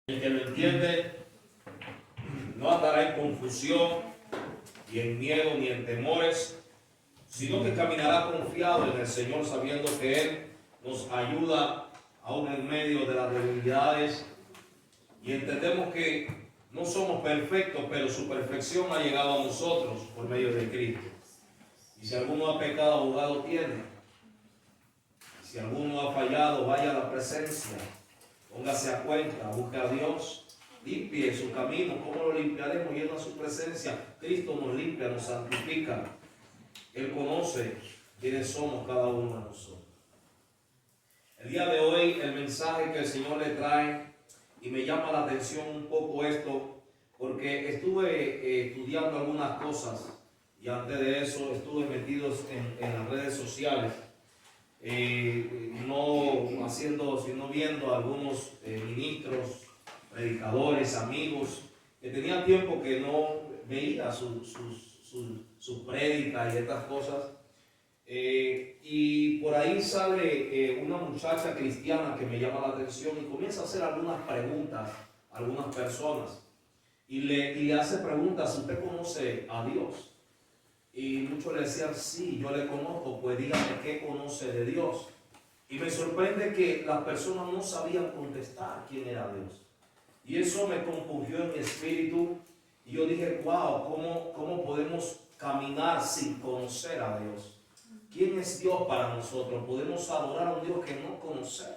El que lo entiende no andará en confusión, ni en miedo, ni en temores, sino que caminará confiado en el Señor, sabiendo que Él nos ayuda aún en medio de las debilidades. Y entendemos que no somos perfectos, pero su perfección ha llegado a nosotros por medio de Cristo. Y si alguno ha pecado, abogado tiene. Si alguno ha fallado, vaya a la presencia, póngase a cuenta, busque a Dios, limpie su camino. ¿Cómo lo limpiaremos? Yendo a su presencia. Cristo nos limpia, nos santifica. Él conoce quiénes somos cada uno de nosotros. El día de hoy, el mensaje que el Señor le trae, y me llama la atención un poco esto, porque estuve estudiando algunas cosas, y antes de eso estuve metido en las redes sociales, no haciendo, sino viendo a algunos ministros, predicadores, amigos, que tenían tiempo que no veía su prédica y estas cosas. Y por ahí sale una muchacha cristiana que me llama la atención y comienza a hacer algunas preguntas a algunas personas. Y le hace preguntas: ¿usted conoce a Dios? Y muchos le decían: sí, yo le conozco. Pues dígame qué conoce de Dios. Y me sorprende que las personas no sabían contestar quién era Dios. Y eso me compungió en mi espíritu. Y yo dije: wow, ¿cómo podemos caminar sin conocer a Dios? ¿Quién es Dios para nosotros? Podemos adorar a un Dios que no conocemos.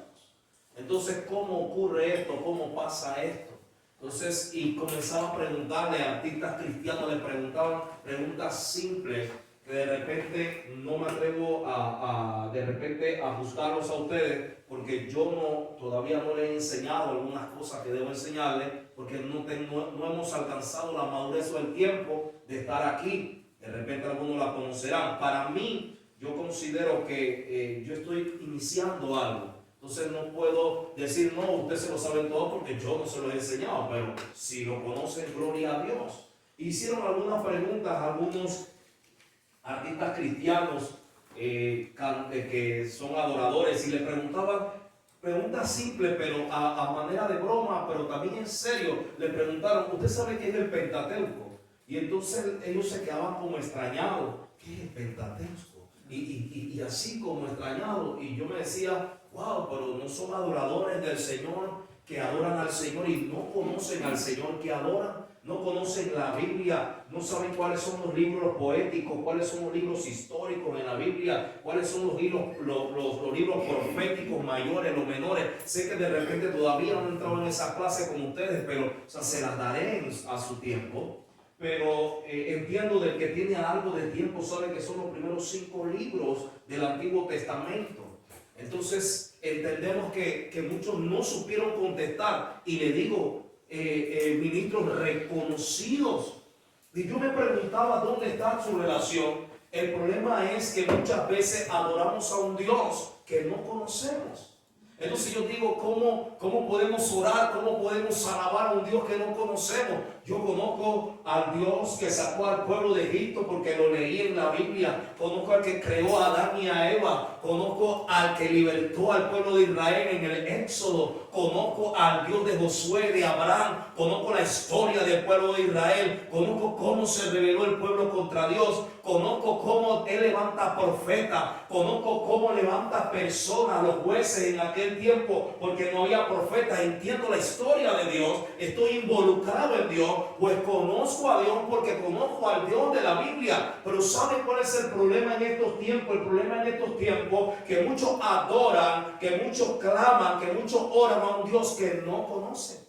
Entonces, ¿cómo ocurre esto? ¿Cómo pasa esto? Entonces, y comenzaba a preguntarle a artistas cristianos, le preguntaban preguntas simples que de repente no me atrevo a juzgarlos a ustedes, porque yo todavía no les he enseñado algunas cosas que debo enseñarles, porque no hemos alcanzado la madurez o el tiempo de estar aquí. De repente algunos la conocerán. Para mí, yo considero que yo estoy iniciando algo. Entonces no puedo decir: no, usted se lo sabe todo, porque yo no se lo he enseñado. Pero si lo conocen, gloria a Dios. Hicieron algunas preguntas a algunos artistas cristianos que son adoradores, y le preguntaban preguntas simples, pero a manera de broma, pero también en serio. Le preguntaron: ¿usted sabe qué es el Pentateuco? Y entonces ellos se quedaban como extrañados. ¿Qué es el Pentateuco? Y así como extrañados. Y yo me decía: wow, pero no son adoradores del Señor, que adoran al Señor y no conocen al Señor que adoran. No conocen la Biblia, no saben cuáles son los libros poéticos, cuáles son los libros históricos en la Biblia, cuáles son los libros proféticos mayores, los menores. Sé que de repente todavía no he entrado en esa clase con ustedes, pero se las daré a su tiempo. Pero entiendo del que tiene algo de tiempo, sabe que son los primeros 5 libros del Antiguo Testamento. Entonces entendemos que muchos no supieron contestar, y le digo, ministros reconocidos. Y yo me preguntaba: ¿dónde está su relación? El problema es que muchas veces adoramos a un Dios que no conocemos. Entonces yo digo: ¿cómo podemos orar? ¿Cómo podemos alabar a un Dios que no conocemos? Yo conozco al Dios que sacó al pueblo de Egipto, porque lo leí en la Biblia. Conozco al que creó a Adán y a Eva. Conozco al que libertó al pueblo de Israel en el Éxodo. Conozco al Dios de Josué, de Abraham. Conozco la historia del pueblo de Israel. Conozco cómo se rebeló el pueblo contra Dios. Conozco cómo Él levanta profetas. Conozco cómo levanta personas, los jueces en aquel tiempo, porque no había profetas. Entiendo la historia de Dios. Estoy involucrado en Dios, pues conozco a Dios, porque conozco al Dios de la Biblia. Pero ¿saben cuál es el problema en estos tiempos? El problema en estos tiempos, que muchos adoran, que muchos claman, que muchos oran a un Dios que no conocen.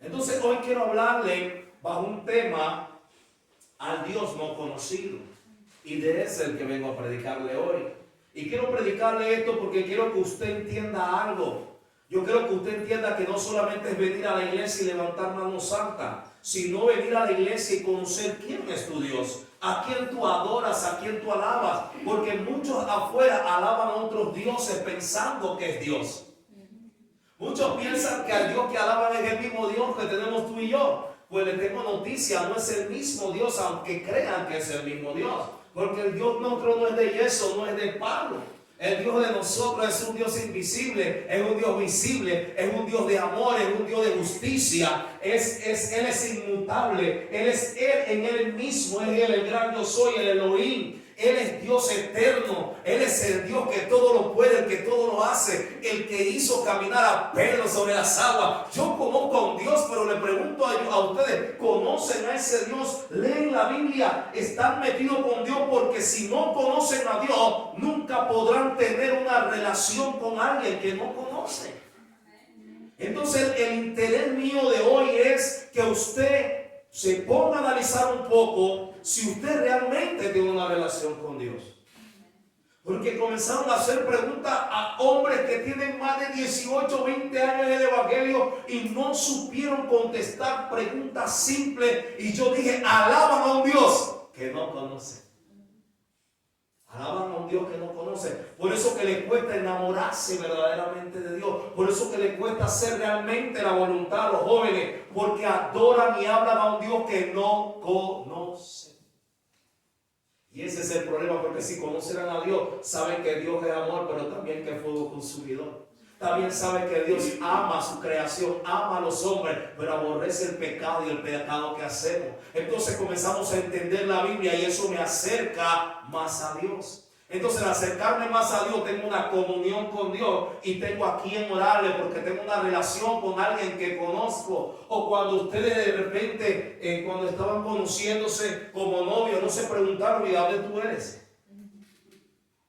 Entonces hoy quiero hablarle bajo un tema: al Dios no conocido. Y de ese es el que vengo a predicarle hoy. Y quiero predicarle esto porque quiero que usted entienda algo. Yo quiero que usted entienda que no solamente es venir a la iglesia y levantar mano santa, sino venir a la iglesia y conocer quién es tu Dios, a quién tú adoras, a quién tú alabas. Porque muchos afuera alaban a otros dioses pensando que es Dios. Muchos piensan que al Dios que alaban es el mismo Dios que tenemos tú y yo. Pues les tengo noticia: no es el mismo Dios, aunque crean que es el mismo Dios. Porque el Dios nuestro no es de yeso, no es de palo. El Dios de nosotros es un Dios invisible, es un Dios visible, es un Dios de amor, es un Dios de justicia. Él es inmutable, Él es Él en Él mismo, es Él el gran yo soy, el Elohim. Él es Dios eterno, Él es el Dios que todo lo puede, el que todo lo hace, el que hizo caminar a Pedro sobre las aguas. Yo conozco a un Dios, pero le pregunto a ustedes, ¿conocen a ese Dios? ¿Leen la Biblia? ¿Están metidos con Dios? Porque si no conocen a Dios, nunca podrán tener una relación con alguien que no conoce. Entonces el interés mío de hoy es que usted se ponga a analizar un poco si usted realmente tiene una relación con Dios. Porque comenzaron a hacer preguntas a hombres que tienen más de 18, 20 años en el Evangelio y no supieron contestar preguntas simples. Y yo dije, alaban a un Dios que no conoce. Alaban a un Dios que no conoce. Por eso que le cuesta enamorarse verdaderamente de Dios. Por eso que le cuesta hacer realmente la voluntad a los jóvenes. Porque adoran y hablan a un Dios que no conoce. Y ese es el problema, porque si conocieran a Dios, saben que Dios es amor, pero también que es fuego consumidor. También saben que Dios ama su creación, ama a los hombres, pero aborrece el pecado y el pecado que hacemos. Entonces comenzamos a entender la Biblia y eso me acerca más a Dios. Entonces al acercarme más a Dios tengo una comunión con Dios y tengo a quien orarle porque tengo una relación con alguien que conozco. O cuando ustedes de repente, cuando estaban conociéndose como novios, no se preguntaron, ¿y de dónde tú eres?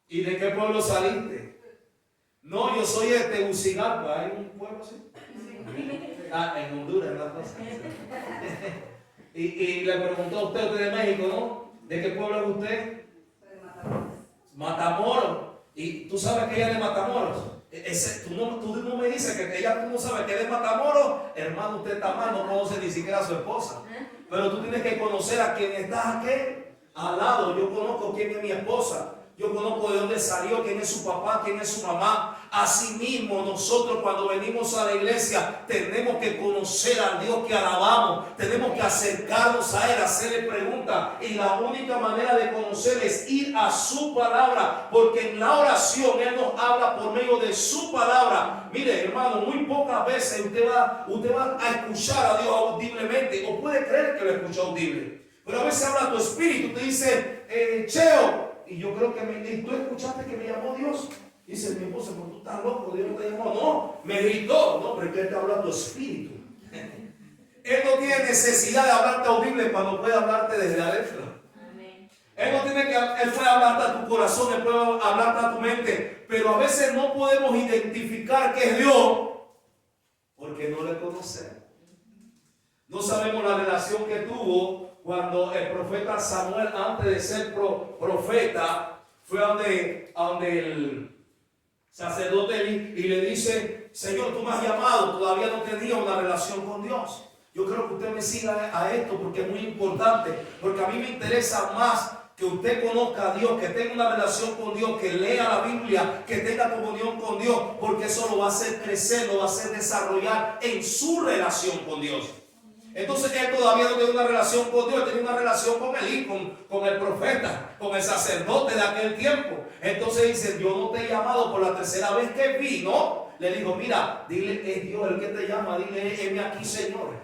¿Y de qué pueblo saliste? No, yo soy de Tegucigalpa. ¿Hay un pueblo así? En Honduras, la cosa. y le preguntó a usted de México, ¿no? ¿De qué pueblo es usted? Matamoros. Y tú sabes que ella es de Matamoros. Tú no me dices que ella tú no sabes que es de Matamoros. Hermano, usted está mal, no conoce ni siquiera a su esposa. Pero tú tienes que conocer a quien estás aquí al lado. Yo conozco quién es mi esposa. Yo conozco de dónde salió, quién es su papá, quién es su mamá. Asimismo, nosotros cuando venimos a la iglesia tenemos que conocer al Dios que alabamos. Tenemos que acercarnos a Él, hacerle preguntas. Y la única manera de conocer es ir a su palabra. Porque en la oración Él nos habla por medio de su palabra. Mire, hermano, muy pocas veces usted va a escuchar a Dios audiblemente. O puede creer que lo escucha audible. Pero a veces habla tu espíritu, te dice, Cheo. Y yo creo que tú escuchaste que me llamó Dios. Dice mi esposa, pero tú estás loco, Dios no te llamó. No, me gritó. No, pero es que Él te habla a tu espíritu. Él no tiene necesidad de hablarte audible cuando puede hablarte desde adentro. Amén. Él puede hablarte a tu corazón, Él puede hablarte a tu mente. Pero a veces no podemos identificar que es Dios porque no le conocemos. No sabemos la relación que tuvo cuando el profeta Samuel, antes de ser profeta, fue a donde el sacerdote y le dice, Señor, tú me has llamado, todavía no tenía una relación con Dios. Yo creo que usted me siga a esto porque es muy importante, porque a mí me interesa más que usted conozca a Dios, que tenga una relación con Dios, que lea la Biblia, que tenga comunión con Dios, porque eso lo va a hacer crecer, lo va a hacer desarrollar en su relación con Dios. Entonces él todavía no tiene una relación con Dios, tiene una relación con Elí, con el profeta, con el sacerdote de aquel tiempo. Entonces dice, yo no te he llamado. Por la tercera vez que vino, le dijo, mira, dile, es Dios el que te llama, dile, heme aquí, Señor.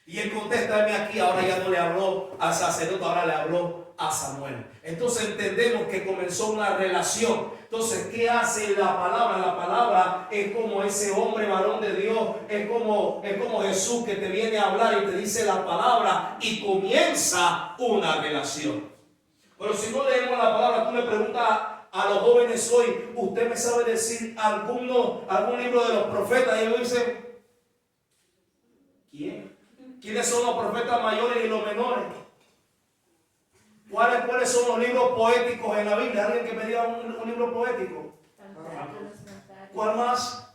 Y él contesta, heme aquí. Ahora ya no le habló al sacerdote, ahora le habló a Samuel. Entonces entendemos que comenzó una relación. Entonces, ¿qué hace la palabra? La palabra es como ese hombre varón de Dios, es como Jesús que te viene a hablar y te dice la palabra y comienza una relación. Pero si no leemos la palabra, tú le preguntas a los jóvenes hoy, ¿usted me sabe decir algún libro de los profetas? Y ellos dicen, ¿quién? ¿Quiénes son los profetas mayores y los menores? ¿Cuáles son los libros poéticos en la Biblia? ¿Alguien que me diga un libro poético? ¿Cuál más?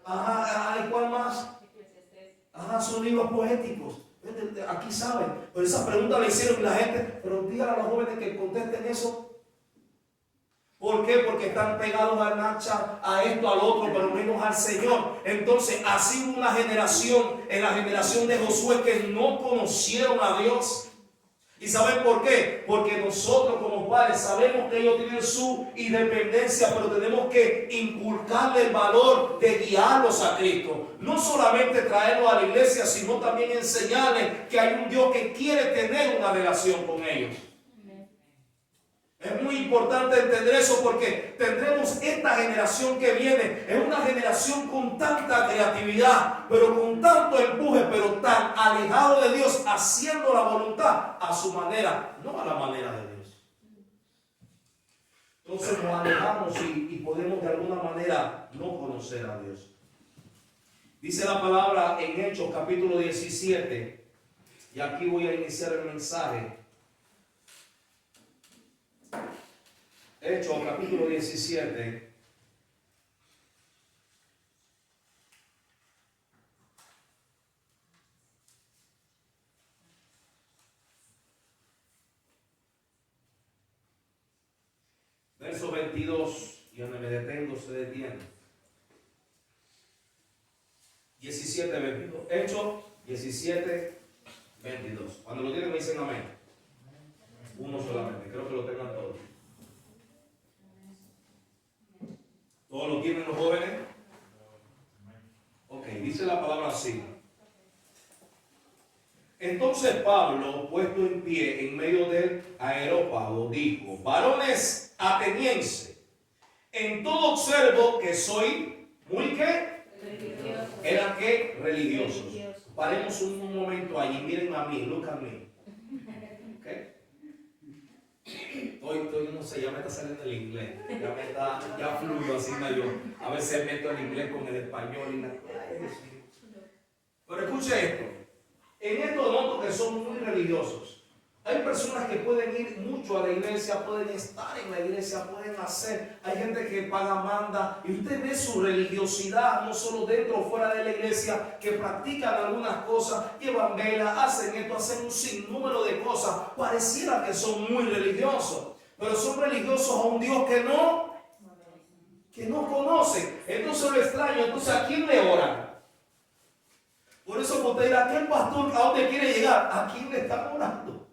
Ajá, ¿cuál más? Ajá, son libros poéticos. Aquí saben. Pero esa pregunta la hicieron la gente. Pero díganle a los jóvenes que contesten eso. ¿Por qué? Porque están pegados al nacha, a esto, al otro, pero menos al Señor. Entonces, así una generación, en la generación de Josué, que no conocieron a Dios. ¿Y saben por qué? Porque nosotros como padres sabemos que ellos tienen su independencia, pero tenemos que inculcarle el valor de guiarlos a Cristo. No solamente traerlos a la iglesia, sino también enseñarles que hay un Dios que quiere tener una relación con ellos. Es muy importante entender eso porque tendremos esta generación que viene. Es una generación con tanta creatividad, pero con tanto empuje, pero tan alejado de Dios, haciendo la voluntad a su manera, no a la manera de Dios. Entonces nos alejamos y podemos de alguna manera no conocer a Dios. Dice la palabra en Hechos capítulo 17, y aquí voy a iniciar el mensaje. Hechos capítulo 17. Verso 22, y donde me detengo se detiene. 17, 22. Hechos 17, 22. Cuando lo tienen me dicen amén. Uno solamente, creo que lo tengan todos. ¿Todos lo tienen los jóvenes? Ok, dice la palabra así. Entonces Pablo, puesto en pie en medio del aerópago, dijo: varones atenienses, en todo observo que soy muy ¿qué? Religiosos. ¿Eran qué? Religiosos. Paremos un momento allí, miren a mí, look at me. ¿Okay? Estoy, no sé, ya me está saliendo el inglés, ya fluyo así medio, a veces meto el inglés con el español y la cosa. Pero escuche esto, en esto noto que son muy religiosos. Hay personas que pueden ir mucho a la iglesia, pueden estar en la iglesia, pueden hacer, hay gente que paga manda y usted ve su religiosidad no solo dentro o fuera de la iglesia, que practican algunas cosas, llevan vela, hacen esto, hacen un sinnúmero de cosas, pareciera que son muy religiosos, pero son religiosos a un Dios que no conocen. Entonces lo extraño, entonces ¿a quién le oran? Por eso usted dirá, ¿qué pastor a dónde quiere llegar? ¿A quién le están orando?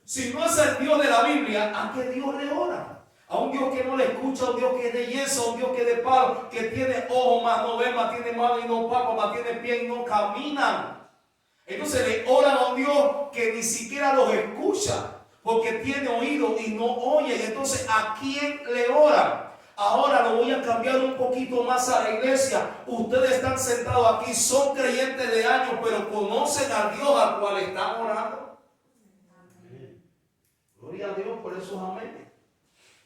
Si no es el Dios de la Biblia, ¿a qué Dios le ora? A un Dios que no le escucha, a un Dios que es de yeso, a un Dios que es de palo, que tiene ojo más no ve, más tiene mano y no palpa, más tiene pie y no caminan. Entonces le oran a un Dios que ni siquiera los escucha, porque tiene oído y no oye. Entonces, ¿a quién le oran? Ahora lo voy a cambiar un poquito más a la iglesia. Ustedes están sentados aquí, son creyentes de años, pero conocen al Dios al cual están orando. Gloria a Dios por esos amén.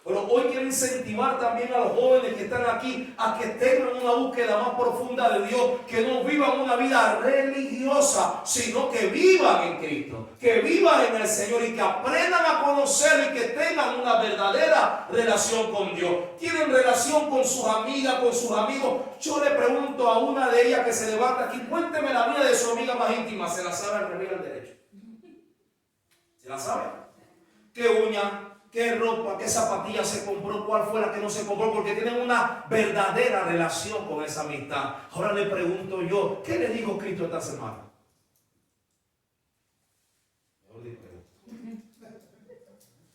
Pero hoy quiero incentivar también a los jóvenes que están aquí a que tengan una búsqueda más profunda de Dios, que no vivan una vida religiosa, sino que vivan en Cristo, que vivan en el Señor y que aprendan a conocer y que tengan una verdadera relación con Dios. Tienen relación con sus amigas, con sus amigos. Yo le pregunto a una de ellas que se levanta aquí, cuénteme la vida de su amiga más íntima. ¿Se la sabe al revés y al derecho? ¿Se la sabe? ¿Qué uña? ¿Qué ropa? ¿Qué zapatilla se compró? ¿Cuál fue la que no se compró? Porque tienen una verdadera relación con esa amistad. Ahora le pregunto yo, ¿qué le dijo Cristo esta semana?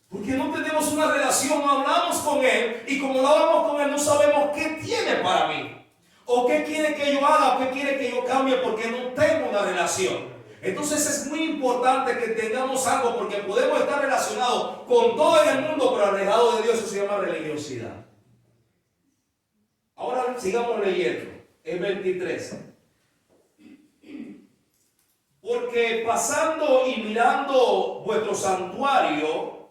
Porque no tenemos una relación, no hablamos con Él, y como no hablamos con Él, no sabemos qué tiene para mí, o qué quiere que yo haga, o qué quiere que yo cambie, porque no tengo una relación. Entonces es muy importante que tengamos algo, porque podemos estar relacionados con todo en el mundo, pero alejado de Dios. Eso se llama religiosidad. Ahora sigamos leyendo el 23. Porque pasando y mirando vuestro santuario,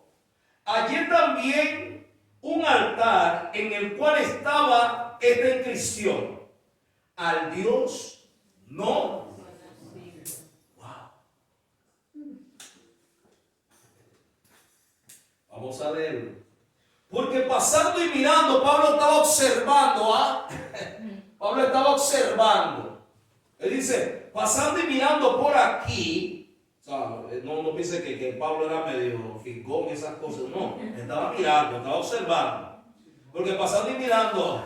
hallé también un altar en el cual estaba esta inscripción: al Dios no. Vamos a leerlo. Porque pasando y mirando, Pablo estaba observando. Pablo estaba observando. Él dice, pasando y mirando por aquí. O sea, no piense que Pablo era medio fingón y esas cosas. No, estaba mirando, estaba observando. Porque pasando y mirando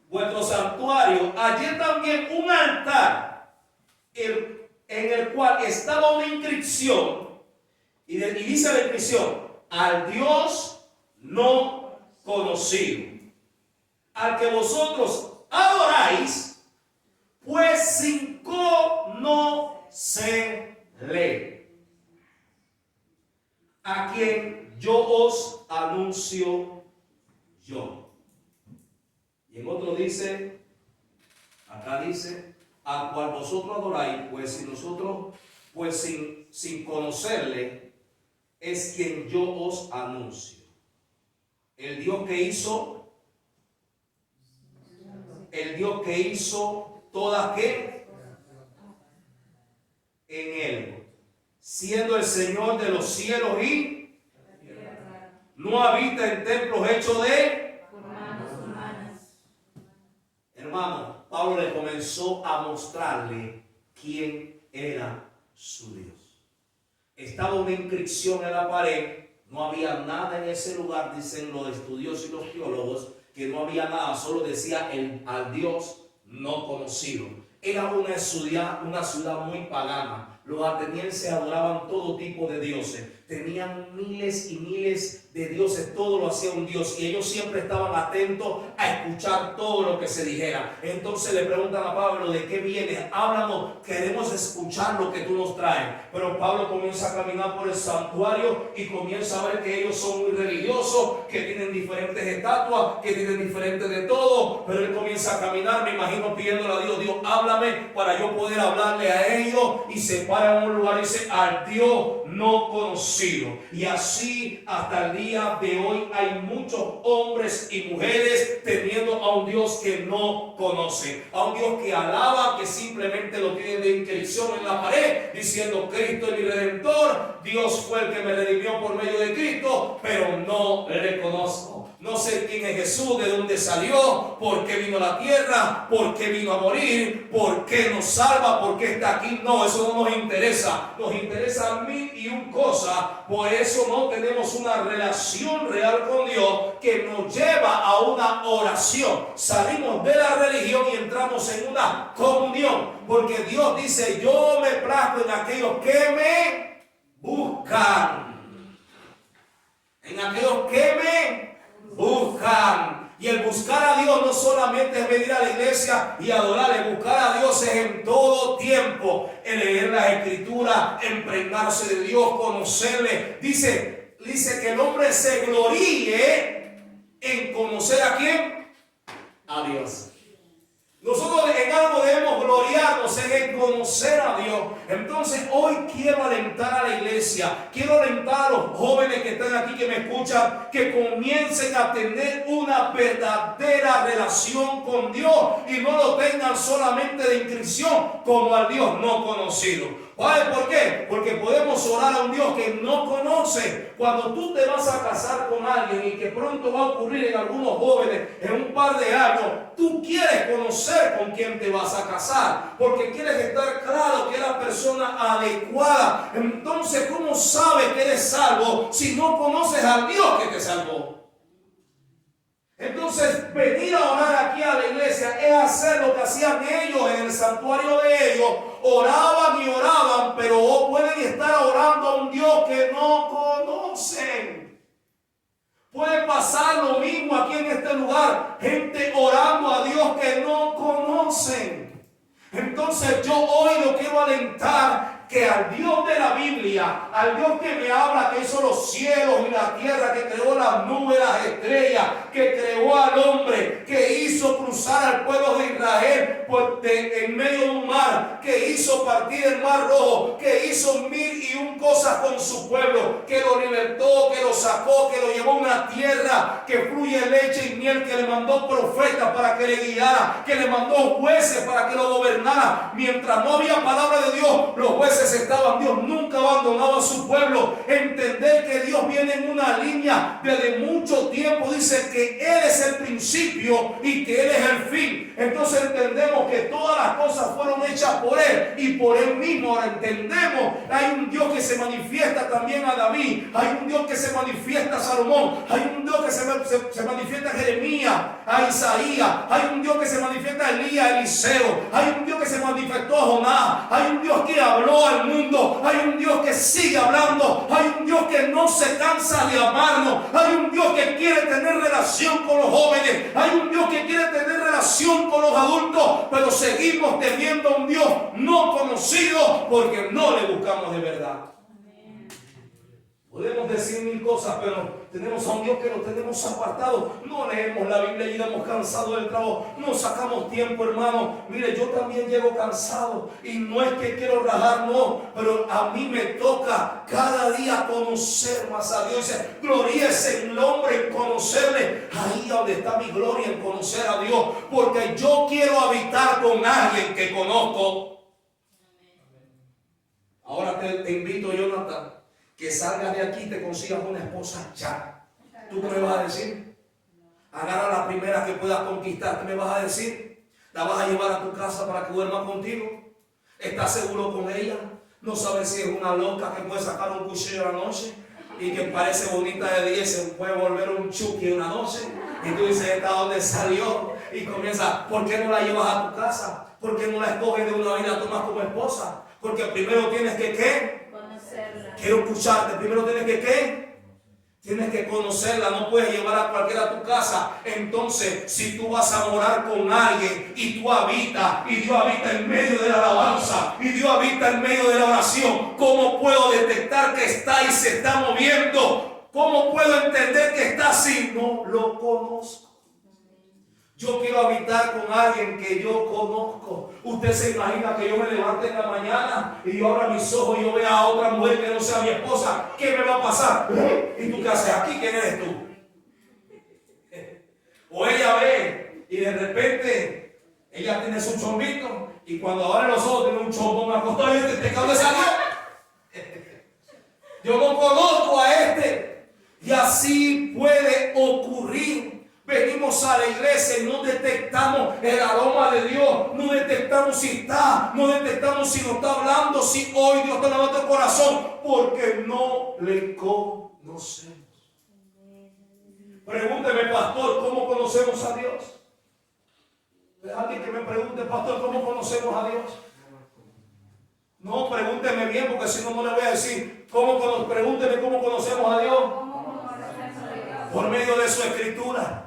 vuestro santuario, allí también un altar en el cual estaba una inscripción Y dice la descripción, al Dios no conocido, al que vosotros adoráis, pues sin conocerle, a quien yo os anuncio yo. Y en otro dice, acá dice, al cual vosotros adoráis, pues si nosotros, pues sin conocerle, es quien yo os anuncio. El Dios que hizo toda que en él, siendo el Señor de los cielos y no habita en templos hechos de manos humanas. Hermano, Pablo le comenzó a mostrarle quién era su Dios. Estaba una inscripción en la pared, no había nada en ese lugar, dicen los estudiosos y los teólogos, que no había nada, solo decía al Dios no conocido. Era una ciudad muy pagana. Los atenienses adoraban todo tipo de dioses. Tenían miles y miles de dioses. Todo lo hacía un dios. Y ellos siempre estaban atentos a escuchar todo lo que se dijera. Entonces le preguntan a Pablo, ¿de qué vienes? Háblanos, queremos escuchar lo que tú nos traes. Pero Pablo comienza a caminar por el santuario y comienza a ver que ellos son muy religiosos, que tienen diferentes estatuas, que tienen diferentes de todo. Pero él comienza a caminar, me imagino pidiéndole a Dios, Dios, háblame para yo poder hablarle a ellos. Y se para en un lugar y dice, al Dios no conocido. Y así hasta el día de hoy hay muchos hombres y mujeres teniendo a un Dios que no conocen, a un Dios que alaba, que simplemente lo tiene de inscripción en la pared, diciendo Cristo es mi redentor, Dios fue el que me redimió por medio de Cristo, pero no le reconozco. No sé quién es Jesús, de dónde salió, por qué vino a la tierra, por qué vino a morir, por qué nos salva, por qué está aquí. No, eso no nos interesa. Nos interesa mil y un cosa. Por eso no tenemos una relación real con Dios que nos lleva a una oración. Salimos de la religión y entramos en una comunión. Porque Dios dice, yo me plazco en aquellos que me buscan. En aquellos que me buscan. Y el buscar a Dios no solamente es venir a la iglesia y adorarle. Buscar a Dios es en todo tiempo, en leer las escrituras, impregnarse de Dios, conocerle. Dice que el hombre se gloríe en conocer a quién, a Dios. Nosotros en algo debemos gloriarnos, en conocer a Dios. Entonces hoy quiero alentar a la iglesia, quiero alentar a los jóvenes que están aquí, que me escuchan, que comiencen a tener una verdadera relación con Dios y no lo tengan solamente de inscripción como al Dios no conocido. ¿Vale? ¿Por qué? Porque podemos orar a un Dios que no conoce. Cuando tú te vas a casar con alguien y que pronto va a ocurrir en algunos jóvenes en un par de años, tú quieres conocer con quién te vas a casar, porque quieres estar claro que es la persona adecuada. Entonces, ¿cómo sabes que eres salvo si no conoces al Dios que te salvó? Entonces, venir a orar aquí a la iglesia es hacer lo que hacían ellos en el santuario de ellos. Oraban y oraban, pero pueden estar orando a un Dios que no conocen. Puede pasar lo mismo aquí en este lugar. Gente orando a Dios que no conocen. Entonces, yo hoy lo quiero alentar, que al Dios de la Biblia, al Dios que me habla, que hizo los cielos y la tierra, que creó las nubes, las estrellas, que creó al hombre, que hizo cruzar al pueblo de Israel en medio de un mar, que hizo partir el mar rojo, que hizo mil y un cosas con su pueblo, que lo libertó, que lo sacó, que lo llevó a una tierra que fluye leche y miel, que le mandó profetas para que le guiara, que le mandó jueces para que lo gobernara. Mientras no había palabra de Dios, los jueces estaban. Dios nunca abandonaba a su pueblo. Entender que Dios viene en una línea desde mucho tiempo. Dice que Él es el principio y que Él es el fin. Entonces entendemos que todas las cosas fueron hechas por Él Él. Y por Él mismo ahora entendemos, hay un Dios que se manifiesta también a David, hay un Dios que se manifiesta a Salomón, hay un Dios que se manifiesta a Jeremías, a Isaías, hay un Dios que se manifiesta a Elías, a Eliseo, hay un Dios que se manifestó a Jonás, hay un Dios que habló al mundo, hay un Dios que sigue hablando, hay un Dios que no se cansa de amarnos, hay un Dios que quiere tener relación con los jóvenes, hay un Dios que quiere tener relación con los adultos, pero seguimos teniendo un Dios no conocido porque no le buscamos de verdad. Podemos decir mil cosas, pero tenemos a un Dios que lo tenemos apartado. No leemos la Biblia, llegamos cansados del trabajo, no sacamos tiempo, hermano. Mire, yo también llego cansado y no es que quiero rajar, no, pero a mí me toca cada día conocer más a Dios. Gloríese en el hombre en conocerle. Ahí donde está mi gloria, en conocer a Dios, porque yo quiero habitar con alguien que conozco. Ahora te invito, Jonathan, que salgas de aquí y te consigas una esposa ya. ¿Tú qué me vas a decir? Agarra la primera que puedas conquistar. ¿Qué me vas a decir? ¿La vas a llevar a tu casa para que duerma contigo? ¿Estás seguro con ella? ¿No sabes si es una loca que puede sacar un cuchillo a la noche y que parece bonita de 10 se puede volver un chuki una noche? Y tú dices, ¿esta dónde salió? Y comienza, ¿por qué no la llevas a tu casa? ¿Por qué no la escoges de una vez y la tomas como esposa? Porque primero tienes que, ¿qué? Quiero escucharte. Primero tienes que, ¿qué? Tienes que conocerla. No puedes llevar a cualquiera a tu casa. Entonces, si tú vas a morar con alguien y tú habitas, y Dios habita en medio de la alabanza, y Dios habita en medio de la oración, ¿cómo puedo detectar que está y se está moviendo? ¿Cómo puedo entender que está así? No lo conozco. Yo quiero habitar con alguien que yo conozco. Usted se imagina que yo me levante en la mañana y yo abra mis ojos y yo vea a otra mujer que no sea mi esposa. ¿Qué me va a pasar? ¿Y tú qué haces aquí? ¿Quién eres tú? O ella ve y de repente ella tiene su chombito y cuando abre los ojos tiene un chombón acostado y dice, ¿de dónde salió? Yo no conozco a este. Y así puede ocurrir. Venimos a la iglesia y no detectamos el aroma de Dios, no detectamos si está, no detectamos si nos está hablando, si hoy Dios está hablando a tu corazón, porque no le conocemos. Pregúnteme, pastor, ¿cómo conocemos a Dios? Alguien que me pregunte, pastor, ¿cómo conocemos a Dios? No, pregúnteme bien, porque si no, no le voy a decir, pregúnteme cómo conocemos a Dios. Por medio de su escritura.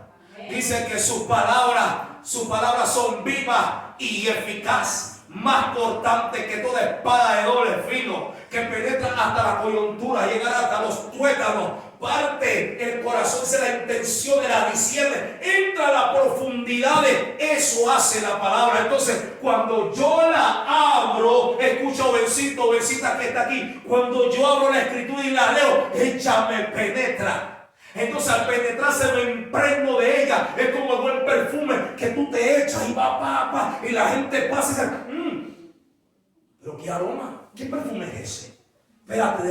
Dice que sus palabras son vivas y eficaz, más cortantes que toda espada de doble filo, que penetra hasta la coyuntura, llegar hasta los tuétanos, parte el corazón, se la intención de la discierne, entra a la profundidad de eso hace la palabra. Entonces, cuando yo la abro, escucha, jovencito, jovencita que está aquí, cuando yo abro la escritura y la leo, ella me penetra. Entonces al penetrarse me impregno de ella. Es como el buen perfume que tú te echas y va, y la gente pasa y dice, pero qué aroma, qué perfume es ese. Espérate,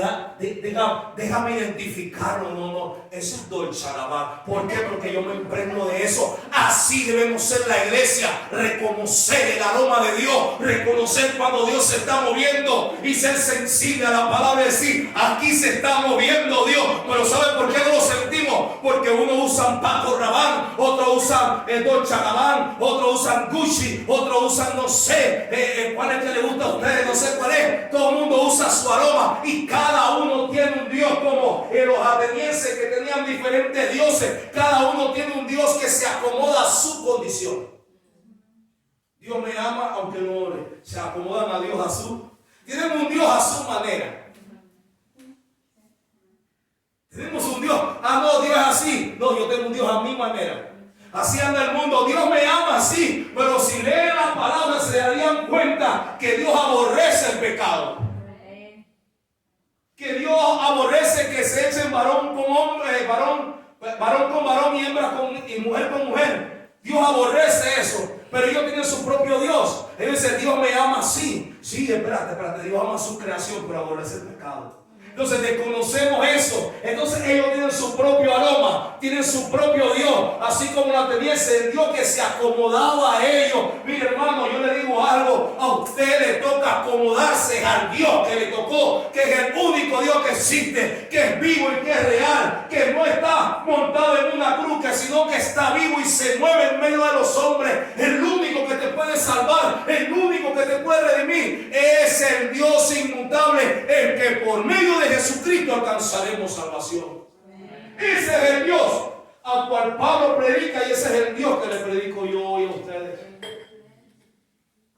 déjame identificarlo. No, eso es Dolce Gabbana. ¿Por qué? Porque yo me impregno de eso. Así debemos ser la iglesia. Reconocer el aroma de Dios. Reconocer cuando Dios se está moviendo. Y ser sensible a la palabra y decir, aquí se está moviendo Dios. Pero ¿sabe por qué no lo sentimos? Porque unos usan Paco Rabanne, otros usan Dolce Gabbana, otros usan Gucci, otros usan no sé cuál es que le gusta a ustedes, no sé cuál es. Todo el mundo usa su aroma. Y cada uno tiene un Dios, como los atenienses que tenían diferentes dioses. Cada uno tiene un Dios que se acomoda a su condición. Dios me ama aunque no ore. Se acomodan a Dios a su. Tienen un Dios a su manera. Tenemos un Dios. No, Dios es así. No, yo tengo un Dios a mi manera. Así anda el mundo. Dios me ama así. Pero si leen las palabras se darían cuenta que Dios aborrece el pecado. Que Dios aborrece que se echen varón con hombre, varón con varón y hembra y mujer con mujer. Dios aborrece eso. Pero ellos tienen su propio Dios. Ellos dicen, Dios me ama así. Sí, espérate. Dios ama su creación, pero aborrece el pecado. Entonces desconocemos eso. Entonces ellos tienen su propio aroma, tienen su propio Dios, así como la ateniense, el Dios que se acomodaba a ellos. Mire, hermano, yo le digo algo, a usted le toca acomodarse al Dios que le tocó, que es el único Dios que existe, que es vivo y que es real, que no está montado en una cruz, sino que está vivo y se mueve en medio de los hombres. El único que te puede salvar, el único que te puede redimir, es el Dios inmutable, el que por medio de Jesucristo alcanzaremos salvación. Ese es el Dios al cual Pablo predica, y ese es el Dios que le predico yo hoy a ustedes.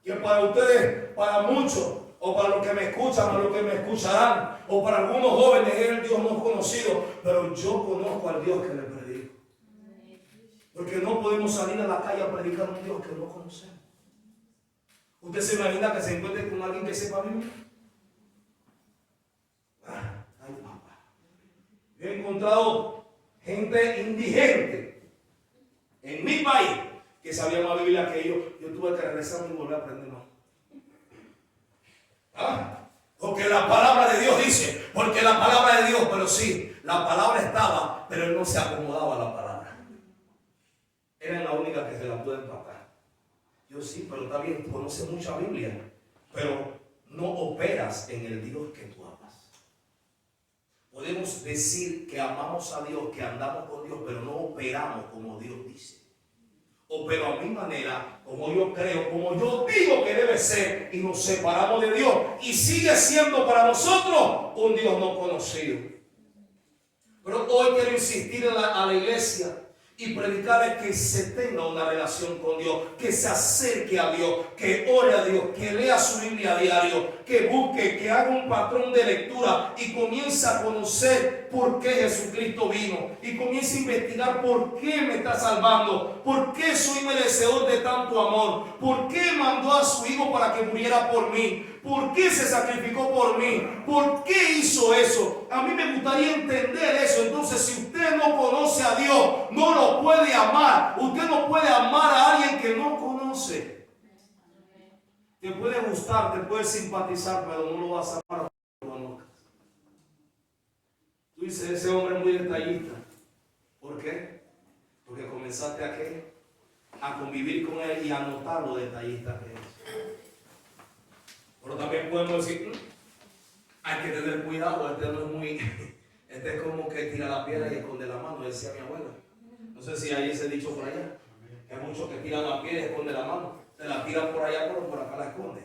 Que para ustedes, para muchos, o para los que me escuchan, o los que me escucharán, o para algunos jóvenes es el Dios no conocido, pero yo conozco al Dios que le predico. Porque no podemos salir a la calle a predicar a un Dios que no conocemos. ¿Usted se imagina que se encuentre con alguien que sepa Biblia? Ay, papá. Yo he encontrado gente indigente en mi país que sabía más Biblia que yo tuve que regresar y volver a aprender más. Porque la palabra de Dios dice, porque la palabra de Dios, pero sí, la palabra estaba, pero él no se acomodaba a la palabra. Era la única que se la pudo empatar. Yo sí, pero está bien, tú conoces mucha Biblia, pero no operas en el Dios que tú amas. Podemos decir que amamos a Dios, que andamos con Dios, pero no operamos como Dios dice. Opero a mi manera, como yo creo, como yo digo que debe ser, y nos separamos de Dios. Y sigue siendo para nosotros un Dios no conocido. Pero hoy quiero insistir a la iglesia y predicarles que se tenga una relación con Dios, que se acerque a Dios, que ore a Dios, que lea su Biblia a diario, que busque, que haga un patrón de lectura y comience a conocer por qué Jesucristo vino y comience a investigar por qué me está salvando, por qué soy merecedor de tanto amor, por qué mandó a su Hijo para que muriera por mí, por qué se sacrificó por mí, por qué hizo eso. A mí me gustaría entender eso. Entonces, si usted no conoce a Dios, no lo puede amar. Usted no puede amar a alguien que no conoce. Te puede gustar, te puede simpatizar, pero no lo vas a amar porque lo conozcas. Tú dices, ese hombre es muy detallista. ¿Por qué? Porque comenzaste a ¿qué? A convivir con él y a notar lo detallista que es. Pero también podemos decir, hay que tener cuidado, este no es muy, este es como que tira la piedra y esconde la mano, decía mi abuela. No sé si hay ese dicho por allá, que hay muchos que tiran la piedra y esconden la mano, se la tiran por allá, pero por acá la esconden.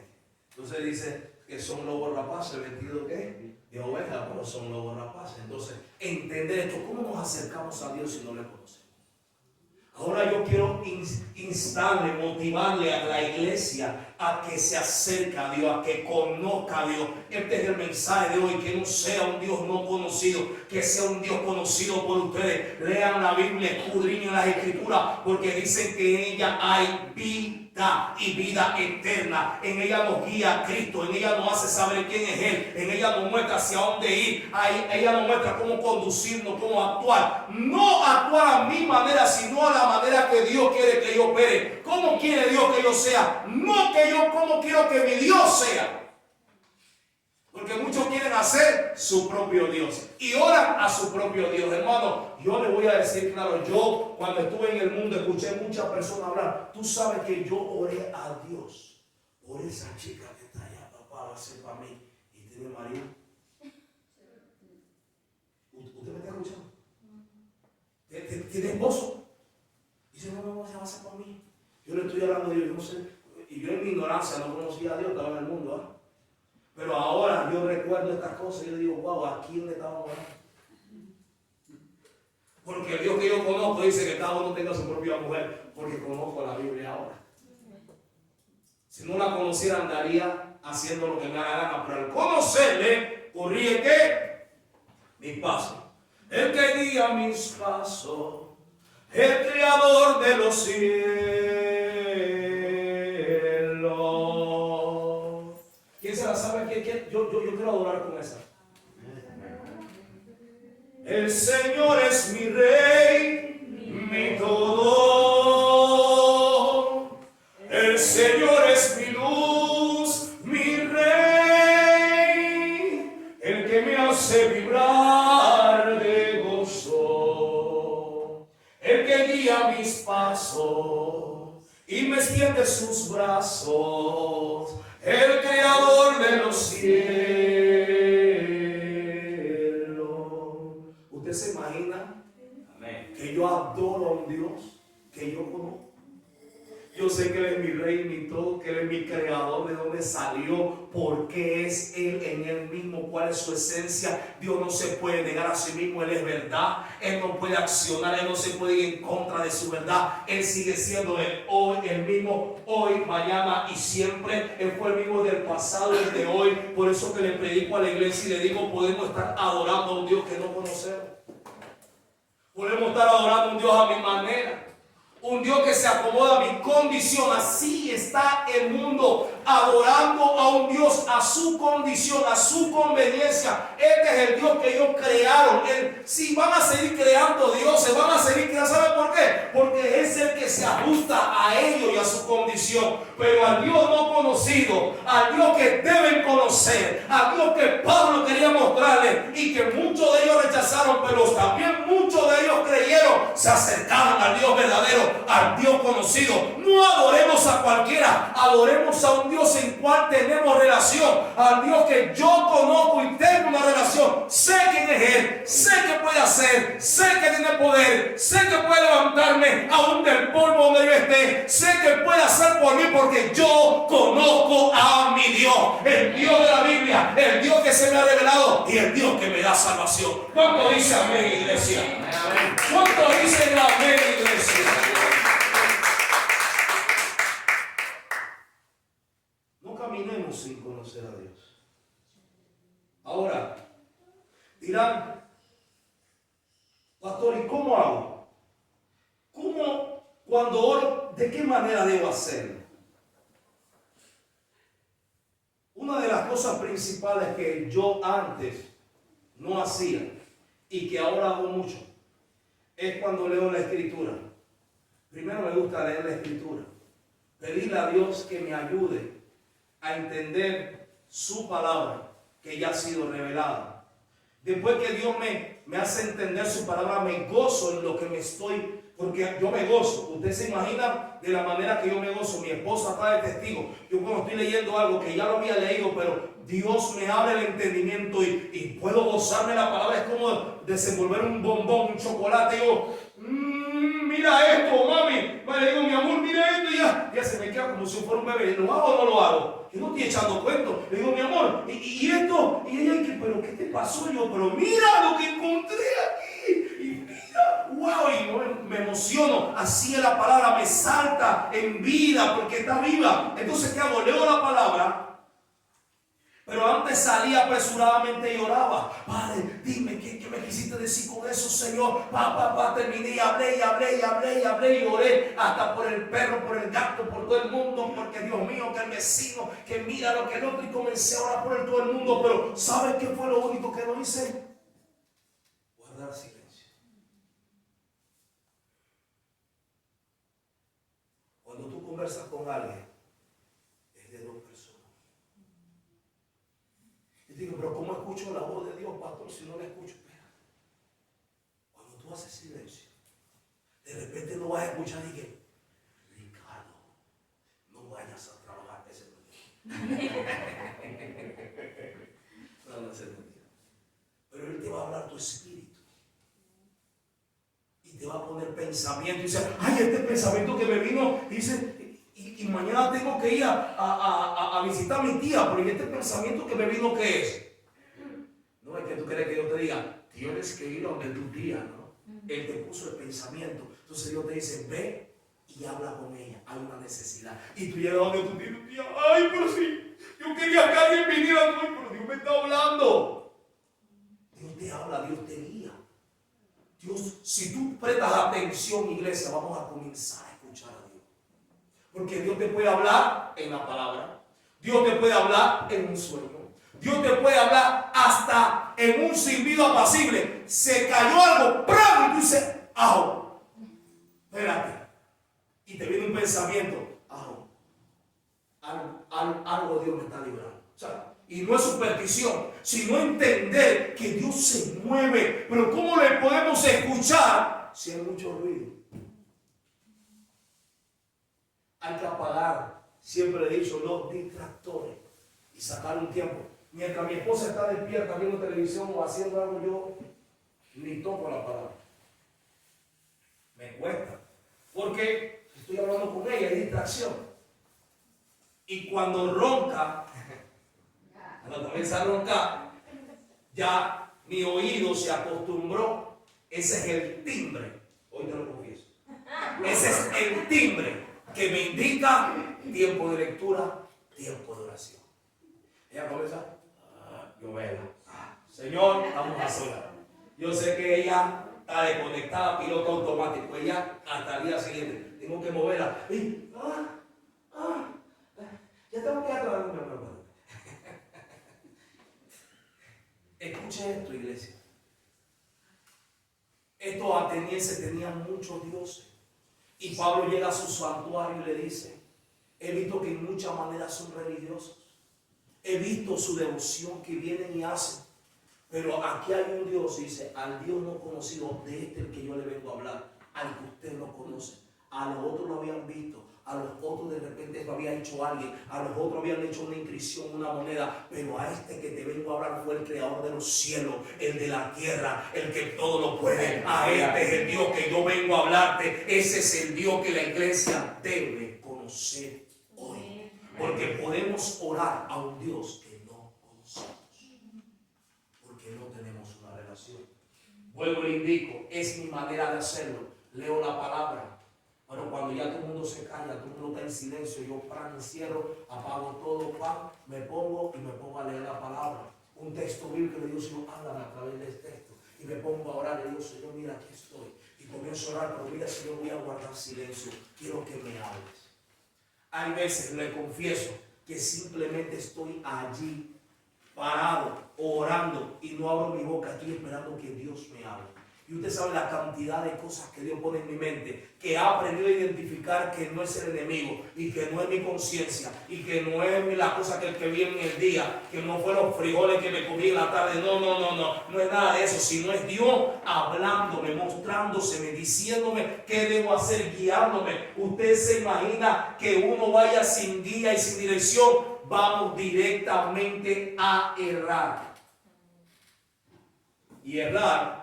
Entonces dice que son lobos rapaces, vestidos ¿qué? De oveja, pero son lobos rapaces. Entonces, entender esto, ¿cómo nos acercamos a Dios si no le conocemos? Ahora yo quiero instarle, motivarle a la iglesia a que se acerque a Dios, a que conozca a Dios. Este es el mensaje de hoy, que no sea un Dios no conocido, que sea un Dios conocido por ustedes. Lean la Biblia, escudriñen las Escrituras, porque dicen que en ella hay vida y vida eterna. En ella nos guía Cristo, en ella nos hace saber quién es Él, en ella nos muestra hacia dónde ir, ella nos muestra cómo conducirnos, cómo actuar. No actuar a mi manera, sino a la manera que Dios quiere que yo opere. ¿Cómo quiere Dios que yo sea? No que yo, como quiero que mi Dios sea. Porque muchos quieren hacer su propio Dios y oran a su propio Dios. Hermano, yo le voy a decir claro, yo cuando estuve en el mundo escuché muchas personas hablar. Tú sabes que yo oré a Dios por esa chica que está allá, papá, va a ser para mí y tiene marido. ¿Usted me está escuchando? ¿Tiene esposo? Dice, no, se va a hacer para mí. Yo le estoy hablando de Dios, yo no sé. Y yo en mi ignorancia no conocía a Dios, estaba en el mundo, Pero ahora yo recuerdo estas cosas y yo digo, wow, ¿a quién le estaba orando? Porque el Dios que yo conozco dice que cada uno tenga su propia mujer, porque conozco la Biblia ahora. Si no la conociera andaría haciendo lo que me da la gana, pero al conocerle, corrige ¿qué? Mis pasos. El que guía mis pasos, el creador de los cielos. ¿Quién se la sabe? Yo quiero adorar con esa. El Señor es mi rey, mi todo. El Señor es mi luz, mi rey. El que me hace vibrar de gozo. El que guía mis pasos y me extiende sus brazos. El creador cielo. ¿Usted se imagina que yo adoro a un Dios que yo conozco? Yo sé que Él es mi rey, mi todo, que Él es mi creador, de dónde salió, por qué es Él en Él mismo, cuál es su esencia. Dios no se puede negar a sí mismo, Él es verdad. Él no puede accionar, Él no se puede ir en contra de su verdad. Él sigue siendo Él hoy, el mismo hoy, mañana y siempre. Él fue el mismo del pasado y de hoy. Por eso que le predico a la iglesia y le digo, podemos estar adorando a un Dios que no conocemos. Podemos estar adorando a un Dios a mi manera. Un Dios que se acomoda a mi condición. Así está el mundo, adorando a un Dios a su condición, a su conveniencia. Este es el Dios que ellos crearon. Si van a seguir creando dioses, van a seguir creando. ¿Sabe por qué? Porque es el que se ajusta a ellos y a su condición. Pero al Dios no conocido, al Dios que deben conocer, al Dios que Pablo quería mostrarles y que muchos de ellos rechazaron, pero también muchos de ellos creyeron, se acercaron al Dios verdadero, al Dios conocido. No adoremos a cualquiera, adoremos a un Dios en cual tenemos relación, al Dios que yo conozco y tengo una relación. Sé quién es Él, sé que puede hacer, sé que tiene poder, sé que puede levantarme aún del polvo donde yo esté, sé que puede hacer por mí porque yo conozco a mi Dios, el Dios de la Biblia, el Dios que se me ha revelado y el Dios que me da salvación. ¿Cuánto dice amén, iglesia? ¿Cuánto dicen amén, iglesia? No caminemos sin conocer a Dios. Ahora, dirán, pastor, ¿y cómo hago? ¿Cómo, cuando oro, de qué manera debo hacerlo? Una de las cosas principales que yo antes no hacía y que ahora hago mucho es cuando leo la Escritura. Primero me gusta leer la Escritura, pedirle a Dios que me ayude a entender su palabra que ya ha sido revelada. Después que Dios me hace entender su palabra, me gozo en lo que me estoy, porque yo me gozo. Usted se imagina de la manera que yo me gozo. Mi esposa está de testigo. Yo cuando estoy leyendo algo que ya lo había leído, pero Dios me abre el entendimiento y puedo gozarme la palabra. Es como desenvolver un bombón, un chocolate. Y yo, mira esto, mami. Le digo, mi amor, mira esto. Y ya se me queda como si fuera un bebé. ¿Lo hago o no lo hago? Yo no estoy echando cuentos. Le digo, mi amor, y esto. Y ella, ¿pero qué te pasó? Yo, pero mira lo que encontré aquí. Y mira, wow, y me emociono. Así es la palabra, me salta en vida porque está viva. Entonces, ¿qué hago? Leo la palabra. Pero antes salía apresuradamente y oraba. Padre, dime, ¿qué me quisiste decir con eso, Señor? Terminé y hablé y oré hasta por el perro, por el gato, por todo el mundo, porque Dios mío, que el vecino, que mira lo que el otro, y comencé a orar por todo el mundo. Pero ¿sabes qué fue lo único que no hice? Guardar silencio. Cuando tú conversas con alguien, es de dos personas. Digo, pero ¿cómo escucho la voz de Dios, pastor, si no la escucho? Espera. Cuando tú haces silencio, de repente no vas a escuchar y que, Ricardo, no vayas a trabajar ese día. No es mentira. Pero Él te va a hablar tu espíritu. Y te va a poner pensamiento. Y dice, ay, este pensamiento que me vino, dice, y mañana tengo que ir a visitar a mi tía, pero ¿y este pensamiento que me vino qué es? No es que tú quieres que yo te diga, tienes que ir a donde tu tía, ¿no? Él te puso el pensamiento. Entonces Dios te dice, ve y habla con ella, hay una necesidad. Y tú llegas donde tu tía, ay, pero sí, yo quería que alguien viniera, no, pero Dios me está hablando. Dios te habla, Dios te guía. Dios, si tú prestas atención, iglesia, vamos a comenzar a escuchar a Dios. Porque Dios te puede hablar en la palabra. Dios te puede hablar en un sueño. Dios te puede hablar hasta en un silbido apacible. Se cayó algo, ¡pram! Y tú dices, ¡ajo! Espérate. Y te viene un pensamiento, ¡ajo! Algo Dios me está librando. O sea, y no es superstición, sino entender que Dios se mueve. Pero ¿cómo le podemos escuchar si hay mucho ruido? Hay que apagar, siempre he dicho, los distractores y sacar un tiempo. Mientras mi esposa está despierta viendo televisión o haciendo algo, yo ni toco la palabra. Me cuesta. Porque estoy hablando con ella, hay distracción. Y cuando ronca, cuando comienza a roncar, ya mi oído se acostumbró. Ese es el timbre. Hoy te lo confieso. Ese es el timbre que me indica tiempo de lectura, tiempo de oración. Ella comienza, yo vela. Señor, vamos a solas. Yo sé que ella está desconectada, piloto automático. Ella hasta el día siguiente, tengo que moverla. Ya tengo que ir atrás. Escuche esto, iglesia. Estos atenienses tenían muchos dioses. Y Pablo llega a su santuario y le dice, he visto que en muchas maneras son religiosos. He visto su devoción que vienen y hacen. Pero aquí hay un Dios, dice, al Dios no conocido, de este el que yo le vengo a hablar, al que usted no conoce. A los otros lo habían visto, a los otros de repente lo había hecho alguien, a los otros habían hecho una inscripción, una moneda, pero a este que te vengo a hablar fue el creador de los cielos, el de la tierra, el que todo lo puede. A este es el Dios que yo vengo a hablarte. Ese es el Dios que la iglesia debe conocer hoy. Porque podemos orar a un Dios que no conocemos, porque no tenemos una relación. Vuelvo y le indico, es mi manera de hacerlo. Leo la palabra. Pero cuando ya todo el mundo se calla, todo el mundo está en silencio, yo encierro, apago todo, me pongo a leer la palabra. Un texto bíblico, le digo, Señor, háblame a través del texto. Y me pongo a orar, le digo, Señor, mira, aquí estoy. Y comienzo a orar, pero mira, Señor, voy a guardar silencio. Quiero que me hables. Hay veces, le confieso, que simplemente estoy allí, parado, orando, y no abro mi boca, estoy esperando que Dios me hable. Y usted sabe la cantidad de cosas que Dios pone en mi mente, que he aprendido a identificar que no es el enemigo, y que no es mi conciencia, y que no es la cosa que vi en el día, que no fue los frijoles que me comí en la tarde. No es nada de eso, sino es Dios hablándome, mostrándoseme, diciéndome qué debo hacer, guiándome. Usted se imagina que uno vaya sin guía y sin dirección, vamos directamente a errar. Y errar,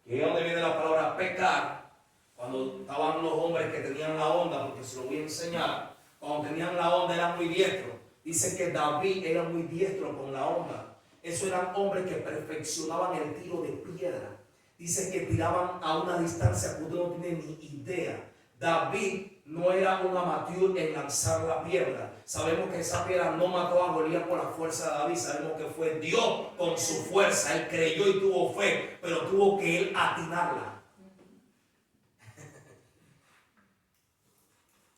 que es donde viene la palabra pecar, cuando estaban los hombres que tenían la onda, porque se lo voy a enseñar, cuando tenían la onda eran muy diestros. Dice que David era muy diestro con la onda. Esos eran hombres que perfeccionaban el tiro de piedra. Dice que tiraban a una distancia que usted no tiene ni idea. David no era un amateur en lanzar la piedra. Sabemos que esa piedra no mató a Goliat por la fuerza de David. Sabemos que fue Dios con su fuerza. Él creyó y tuvo fe, pero tuvo que él atinarla.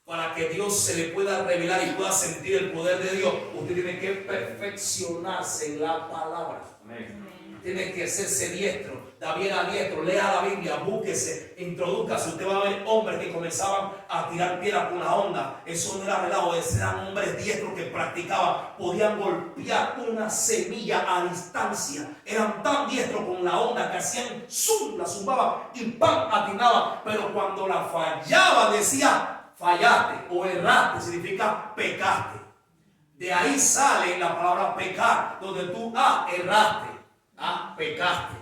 Para que Dios se le pueda revelar y pueda sentir el poder de Dios, usted tiene que perfeccionarse en la palabra. Amén. Tiene que hacerse diestro. David era diestro. Lea la Biblia, búsquese, introdúcase. Usted va a ver hombres que comenzaban a tirar piedras con la onda. Eso no era relajo, eran hombres diestros que practicaban. Podían golpear una semilla a distancia. Eran tan diestros con la onda que hacían zoom, la zumbaban y ¡pam! Atinaban. Pero cuando la fallaba decía fallaste o erraste, significa pecaste. De ahí sale la palabra pecar, donde tú erraste, pecaste.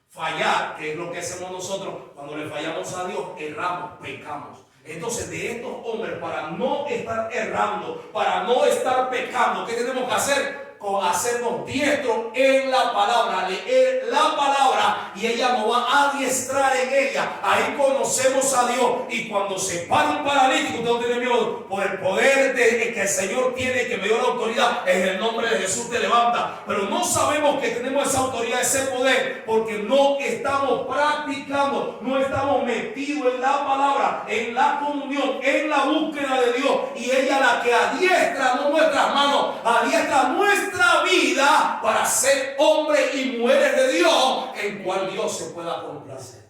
Fallar, que es lo que hacemos nosotros cuando le fallamos a Dios, erramos, pecamos. Entonces, de estos hombres, para no estar errando, para no estar pecando, ¿qué tenemos que hacer? Hacernos diestros en la palabra, leer la palabra, y ella nos va a adiestrar en ella. Ahí conocemos a Dios. Y cuando se para un paralítico, usted no tiene miedo, por el poder que el Señor tiene, que me dio la autoridad, en el nombre de Jesús te levanta. Pero no sabemos que tenemos esa autoridad, ese poder, porque no estamos practicando, no estamos metidos en la palabra, en la comunión, en la búsqueda de Dios. Y ella la que adiestra, no nuestras manos, adiestra nuestra vida para ser hombres y mujeres de Dios, en cual Dios se pueda complacer.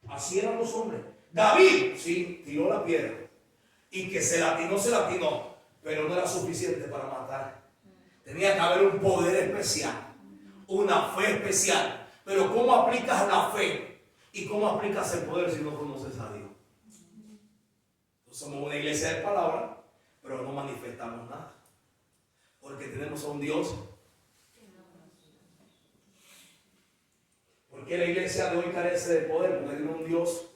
Así eran los hombres. David, sí, tiró la piedra, y que se latinó, pero no era suficiente para matar. Tenía que haber un poder especial, una fe especial. Pero ¿cómo aplicas la fe y cómo aplicas el poder si no conoces a Dios? Somos una iglesia de palabra, pero no manifestamos nada. ¿Por Porque tenemos a un Dios. Porque la iglesia de hoy carece de poder, porque tiene un Dios.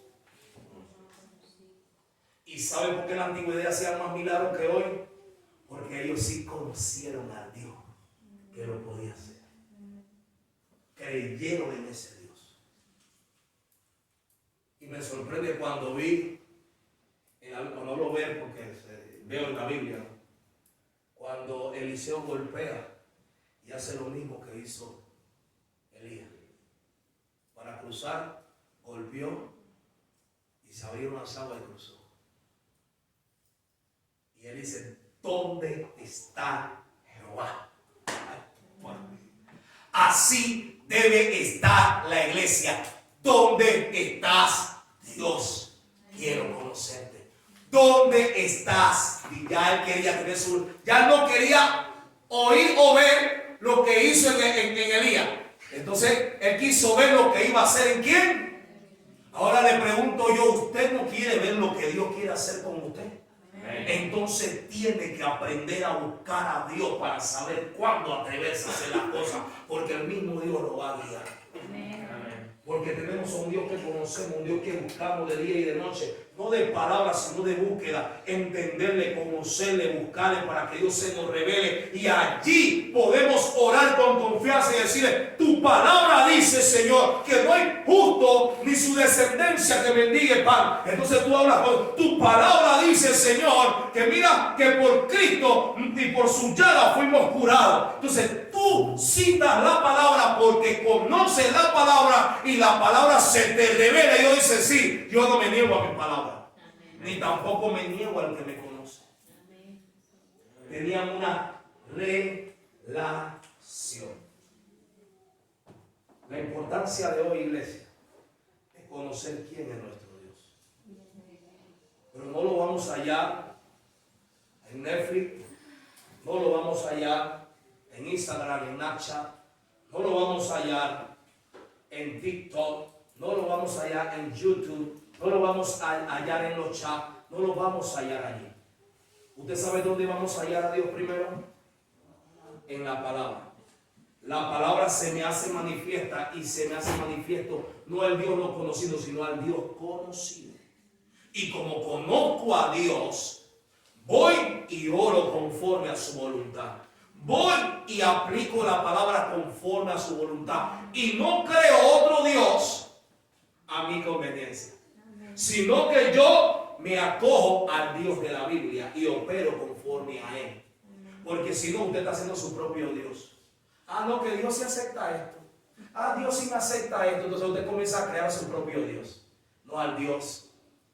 ¿Y saben por qué en la antigüedad hacían más milagros que hoy? Porque ellos sí conocieron al Dios que lo podía hacer. Creyeron en ese Dios. Y me sorprende cuando vi, cuando hablo ver, porque veo en la Biblia, ¿no? Cuando Eliseo golpea y hace lo mismo que hizo Elías. Para cruzar, golpeó y se abrieron las aguas y cruzó. Y él dice, ¿dónde está Jehová? Así debe estar la iglesia. ¿Dónde estás, Dios? Quiero conocerte. ¿Dónde estás? Y ya él quería tener ya no quería oír o ver lo que hizo en Elías. Entonces él quiso ver lo que iba a hacer en quién. Ahora le pregunto yo, ¿usted no quiere ver lo que Dios quiere hacer con usted? Entonces tiene que aprender a buscar a Dios para saber cuándo atreverse a hacer las cosas, porque el mismo Dios lo va a guiar. Porque tenemos a un Dios que conocemos, un Dios que buscamos de día y de noche, no de palabras sino de búsqueda, entenderle, conocerle, buscarle para que Dios se nos revele, y allí podemos orar con confianza y decirle, tu palabra dice, Señor, que no hay justo ni su descendencia que bendiga pan. Entonces tú hablas con tu palabra dice, Señor, que mira que por Cristo y por su llaga fuimos curados. Entonces tú citas la palabra porque conoces la palabra y la palabra se te revela. Y yo dice, sí, yo no me niego a mi palabra. Ni tampoco me niego al que me conoce. Tenían una relación. La importancia de hoy, iglesia, es conocer quién es nuestro Dios. Pero no lo vamos a hallar en Netflix, no lo vamos a hallar en Instagram, en Snapchat, no lo vamos a hallar en TikTok, no lo vamos a hallar en YouTube, no lo vamos a hallar en los chats, no lo vamos a hallar allí. ¿Usted sabe dónde vamos a hallar a Dios primero? En la palabra. La palabra se me hace manifiesta y se me hace manifiesto no al Dios no conocido, sino al Dios conocido. Y como conozco a Dios, voy y oro conforme a su voluntad. Voy y aplico la palabra conforme a su voluntad. Y no creo otro Dios a mi conveniencia, sino que yo me acojo al Dios de la Biblia y opero conforme a Él. Porque si no, usted está haciendo su propio Dios. Ah, no, que Dios sí acepta esto. Ah, Dios sí me acepta esto. Entonces usted comienza a crear su propio Dios, no al Dios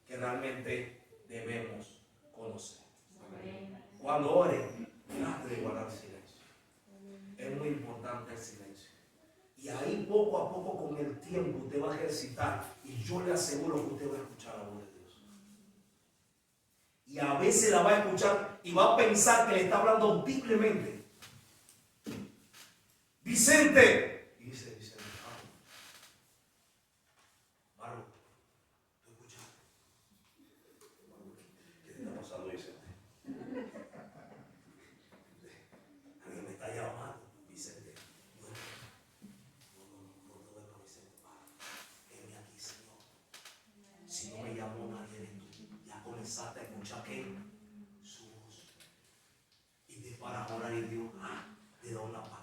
que realmente debemos conocer. Cuando ore, trate de guardar silencio. Es muy importante el silencio. Y ahí poco a poco con el tiempo usted va a ejercitar y yo le aseguro que usted va a escuchar la voz de Dios. Y a veces la va a escuchar y va a pensar que le está hablando audiblemente. Vicente. Y dice Vicente, Marco, ¿tú escuchaste? ¿Qué te está pasando, Vicente? Alguien me está llamando, Vicente. Bueno, no te vuelvas, Vicente, para. Heme aquí, Señor. Si no me llamó nadie de tú, ya comenzaste a escuchar ¿qué? Su voz. Y te para orar y Dios te da una palabra.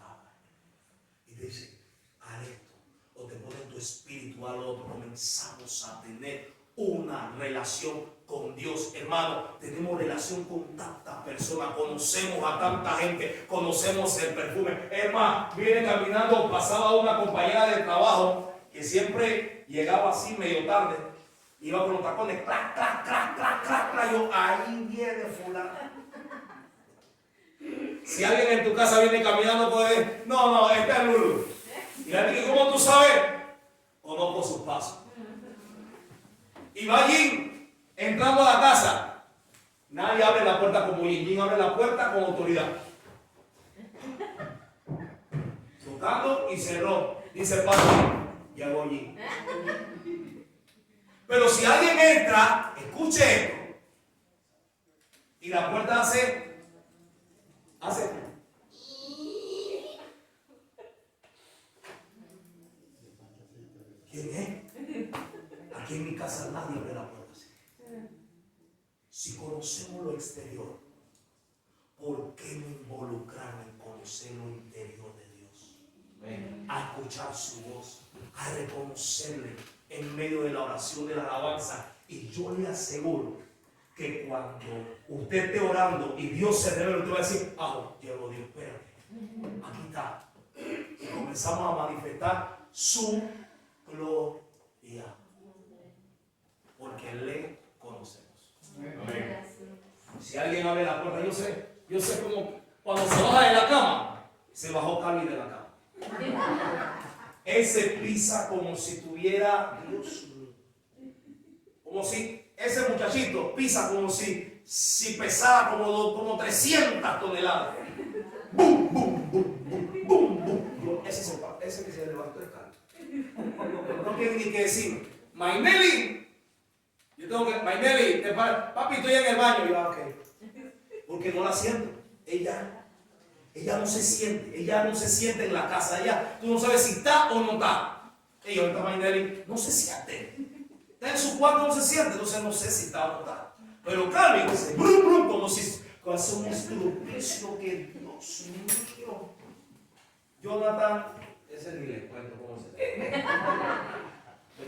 Y te dice, haz esto. O te pone tu espíritu al otro. Comenzamos a tener una relación con Dios, hermano. Tenemos relación con tantas personas, conocemos a tanta gente, conocemos el perfume. Es más, viene caminando, pasaba una compañera de trabajo que siempre llegaba así medio tarde, iba con los tacones, clac, clac, clac, clac, clac, clac. Yo, ahí viene fulano. Si alguien en tu casa viene caminando, puede, no, este es Lulu. Y le dice, ¿cómo tú sabes? Conozco sus pasos. Y va allí, entrando a la casa. Nadie abre la puerta como Yin abre la puerta con autoridad. Tocando y cerró. Dice el padre, ya voy allí. Pero si alguien entra, escuche esto. Y la puerta hace. nadie abre la puerta así. Si conocemos lo exterior, ¿por qué no involucrarnos en conocer lo interior de Dios? A escuchar su voz, a reconocerle en medio de la oración, de la alabanza. Y yo le aseguro que cuando usted esté orando y Dios se revela, usted va a decir: ah, llegó Dios, espérate, aquí está. Y comenzamos a manifestar su gloria, porque le conocemos. Amén. Si alguien abre la puerta, yo sé como cuando se baja de la cama, se bajó Cali de la cama. Él se pisa como si tuviera, Dios mío, como si ese muchachito pisa como si pesara como 300 toneladas. ¡Bum, bum, bum, bum, bum, bum! Ese que se levantó de Cali. No tiene ni que decir: Mainelli. Yo tengo que, Mainelli, papi, estoy en el baño. Y yo, ok. Porque no la siento. Ella no se siente en la casa. Tú no sabes si está o no está. Y ahorita Mainelli no se siente. Está en su cuarto, no se siente. Entonces no sé si está o no está. Pero Calvin dice, brum, brum, como si hace un estropicio que Dios mío. Jonathan, ese ni le cuento cómo se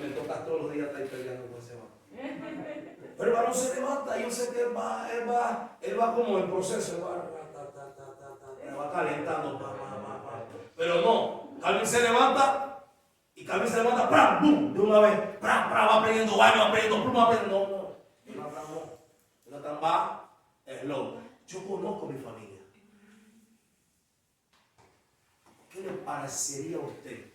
me toca todos los días estar peleando con ese man. Pero el varón se levanta. Yo sé que él va como en proceso. Va calentando. Pero no, Calvin se levanta. Y Calvin se levanta, ¡pram! ¡Bum! De una vez, ¡pram! ¡Pram! Va aprendiendo baño, aprendiendo pluma, aprendiendo. No. Jonathan va, es loco. Yo conozco mi familia. ¿Qué le parecería a usted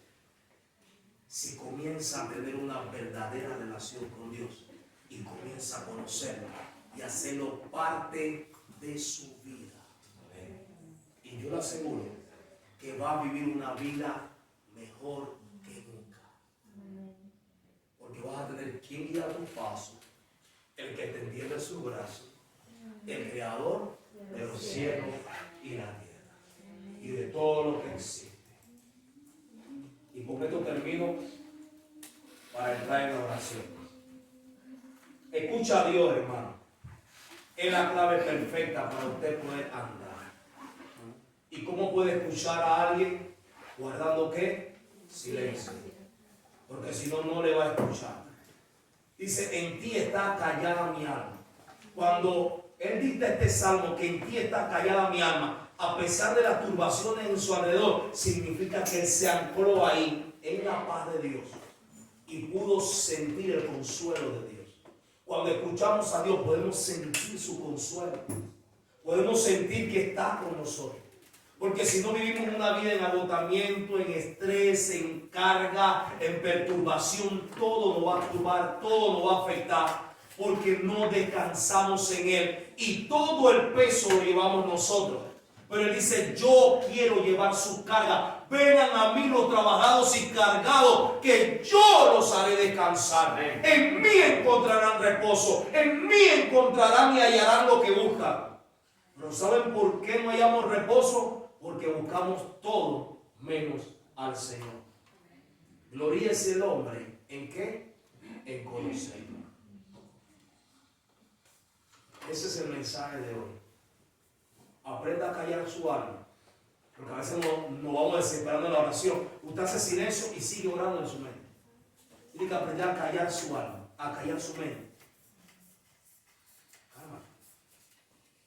si comienza a tener una verdadera relación con Dios y comienza a conocerlo y hacerlo parte de su vida? Y yo le aseguro que va a vivir una vida mejor que nunca. Porque vas a tener quien guía tus pasos, el que te entiende su brazo, el creador de los cielos y la tierra y de todo lo que existe. Y con esto termino para entrar en la oración. Escucha a Dios, hermano. Es la clave perfecta para usted poder andar. ¿Y cómo puede escuchar a alguien guardando qué? Silencio. Porque si no, no le va a escuchar. Dice: en ti está callada mi alma. Cuando él dicta este salmo, que en ti está callada mi alma, a pesar de las turbaciones en su alrededor, significa que él se ancló ahí en la paz de Dios y pudo sentir el consuelo de Dios. Cuando escuchamos a Dios podemos sentir su consuelo, podemos sentir que está con nosotros. Porque si no vivimos una vida en agotamiento, en estrés, en carga, en perturbación, todo nos va a turbar, todo nos va a afectar. Porque no descansamos en Él y todo el peso lo llevamos nosotros. Pero Él dice: yo quiero llevar su carga. Vengan a mí los trabajados y cargados, que yo los haré descansar. En mí encontrarán reposo, en mí encontrarán y hallarán lo que buscan. Pero ¿saben por qué no hallamos reposo? Porque buscamos todo menos al Señor. Gloríese el hombre, ¿en qué? En conocerlo. Ese es el mensaje de hoy. Aprenda a callar su alma. Porque a veces nos vamos desesperando en la oración. Usted hace silencio y sigue orando en su mente. Tiene que aprender a callar su alma, a callar su mente.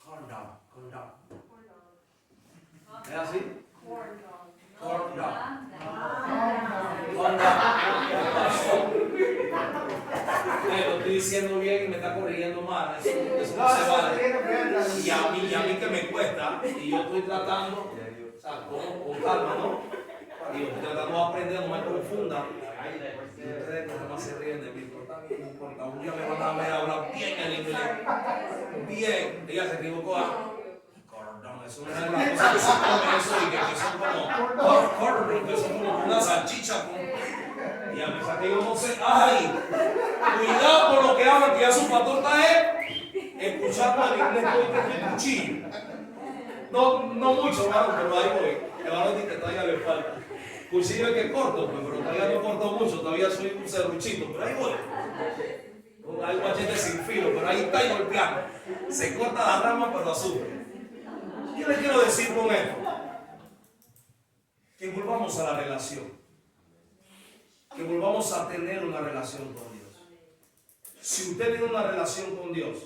Calm down. ¿Es así? Calm down. Lo estoy diciendo bien y me está corrigiendo mal. Eso no se vale. Y a mí que me cuesta, y yo estoy tratando, o sea, con calma, ¿no? Y yo estoy tratando de aprender, no me confunda. Y ustedes que más se ríen de mí, no importa. Un día me van a ver hablar bien el inglés. Bien. Ella se equivocó. Eso no es la cosa que se come eso y que son que son como una salchicha. Y a pesar que yo no sé, ¡ay! Cuidado con lo que hablan, que ya su pastor está escuchando el inglés que es cuchillo. No mucho, hermano, pero ahí voy. El varón dice que todavía le falta. Cuchillo es que corto, pero todavía no corto mucho, todavía soy un serruchito, pero ahí voy. Hay un machete sin filo, pero ahí está y golpeando. Se corta la rama, pero azul. ¿Qué le quiero decir con esto? Que volvamos a la relación. Que volvamos a tener una relación con Dios. Si usted tiene una relación con Dios,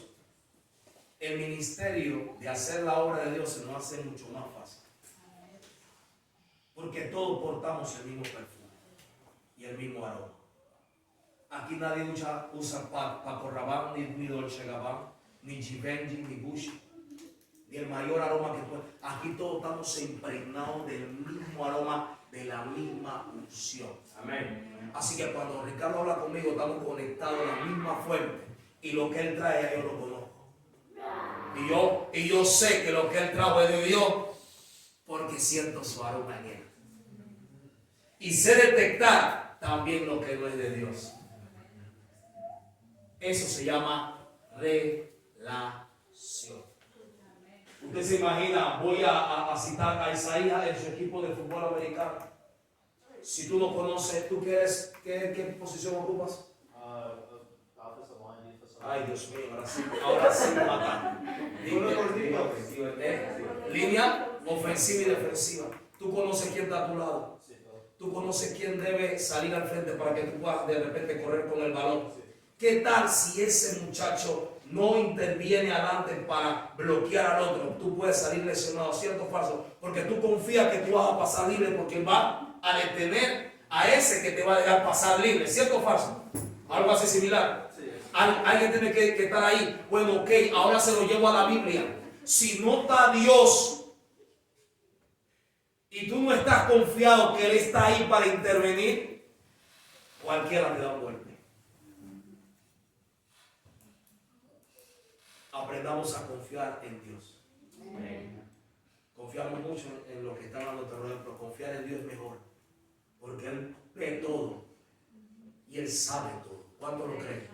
el ministerio de hacer la obra de Dios se nos hace mucho más fácil. Porque todos portamos el mismo perfume y el mismo aroma. Aquí nadie usa Paco Rabanne, ni Dolce Gabbana, ni Givenchy, ni Gucci, ni el mayor aroma que puede. Aquí todos estamos impregnados del mismo aroma, de la misma unción. Amén. Así que cuando Ricardo habla conmigo, estamos conectados a la misma fuente. Y lo que él trae, ya yo lo conozco. Y yo sé que lo que él trajo es de Dios, porque siento su aroma en él. Y sé detectar también lo que no es de Dios. Eso se llama relación. Usted se imagina, voy a citar a Isaías en su equipo de fútbol americano. Si tú no conoces, ¿tú qué posición ocupas? Ay, Dios mío, ahora sí me matan. Línea ofensiva y defensiva. Tú conoces quién está a tu lado. Tú conoces quién debe salir al frente para que tú puedas de repente correr con el balón. ¿Qué tal si ese muchacho no interviene adelante para bloquear al otro? Tú puedes salir lesionado, ¿cierto o falso? Porque tú confías que tú vas a pasar libre porque va a detener a ese que te va a dejar pasar libre, ¿cierto o falso? Algo así similar. Alguien tiene que estar ahí. Bueno, ok, ahora se lo llevo a la Biblia. Si no está Dios y tú no estás confiado que Él está ahí para intervenir, cualquiera te da un golpe. Aprendamos a confiar en Dios. Confiamos mucho en lo que está dando terror, pero confiar en Dios es mejor, porque Él ve todo y Él sabe todo. ¿Cuánto lo creen?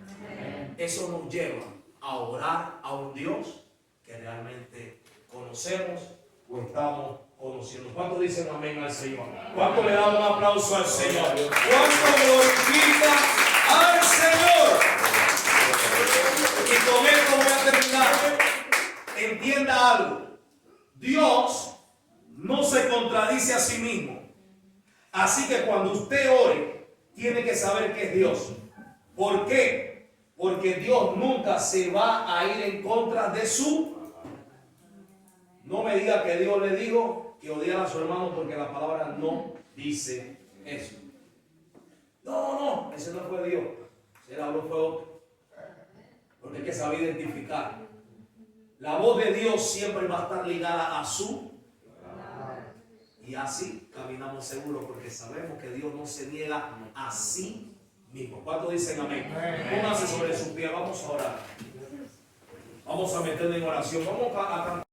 Eso nos lleva a orar a un Dios que realmente conocemos o estamos conociendo. ¿Cuánto dicen amén al Señor? ¿Cuánto le dan un aplauso al Señor? ¿Cuánto glorifica al Señor? Y con esto voy a terminar. Entienda algo. Dios no se contradice a sí mismo. Así que cuando usted ore, tiene que saber que es Dios. ¿Por qué? Porque Dios nunca se va a ir en contra de su. No me diga que Dios le dijo que odiara a su hermano, porque la palabra no dice eso. No, ese no fue Dios. Ese habló fue otro. Porque hay que saber identificar. La voz de Dios siempre va a estar ligada a su. Y así caminamos seguros, porque sabemos que Dios no se niega a sí mismo. ¿Cuántos dicen amén? Pónganse sobre sus pies, vamos a orar. Vamos a meterle en oración. Vamos a cantar.